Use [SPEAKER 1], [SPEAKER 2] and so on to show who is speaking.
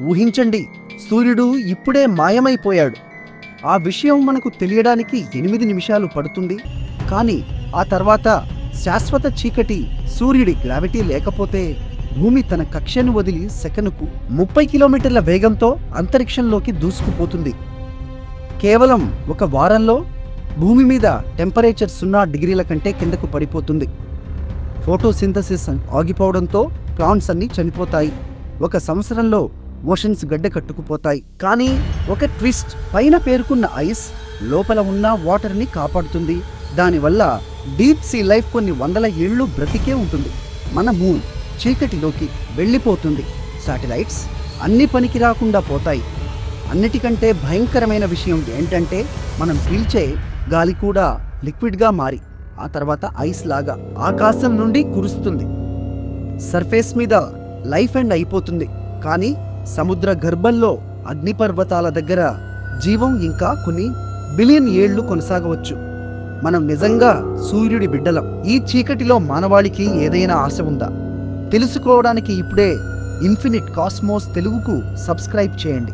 [SPEAKER 1] ఊహించండి, సూర్యుడు ఇప్పుడే మాయమైపోయాడు. ఆ విషయం మనకు తెలియడానికి 8 నిమిషాలు పడుతుంది. కానీ ఆ తర్వాత శాశ్వత చీకటి, సూర్యుడి గ్రావిటీ లేకపోతే భూమి తన కక్షను వదిలి సెకనుకు 30 కిలోమీటర్ల వేగంతో అంతరిక్షంలోకి దూసుకుపోతుంది. కేవలం ఒక వారంలో భూమి మీద టెంపరేచర్ 0 డిగ్రీల కంటే కిందకు పడిపోతుంది. ఫోటోసింథసిస్ ఆగిపోవడంతో ప్లాంట్స్ అన్నీ చనిపోతాయి. 1 సంవత్సరంలో ఓషన్స్ గడ్డ కట్టుకుపోతాయి. కానీ ఒక ట్విస్ట్, పైన పేరుకున్న ఐస్ లోపల ఉన్న వాటర్ని కాపాడుతుంది. దానివల్ల డీప్ సీ లైఫ్ కొన్ని వందల ఏళ్ళు బ్రతికే ఉంటుంది. మన మూన్ చీకటిలోకి వెళ్ళిపోతుంది. శాటిలైట్స్ అన్ని పనికి రాకుండా పోతాయి. అన్నిటికంటే భయంకరమైన విషయం ఏంటంటే మనం పీల్చే గాలి కూడా లిక్విడ్గా మారి ఆ తర్వాత ఐస్ లాగా ఆకాశం నుండి కురుస్తుంది. సర్ఫేస్ మీద లైఫ్ ఎండ్ అయిపోతుంది. కానీ సముద్ర గర్భంలో అగ్నిపర్వతాల దగ్గర జీవం ఇంకా కొన్ని బిలియన్ ఏళ్లు కొనసాగవచ్చు. మనం నిజంగా సూర్యుడి బిడ్డలం. ఈ చీకటిలో మానవాళికి ఏదైనా ఆశ ఉందా? తెలుసుకోవడానికి ఇప్పుడే ఇన్ఫినిట్ కాస్మోస్ తెలుగుకు సబ్స్క్రైబ్ చేయండి.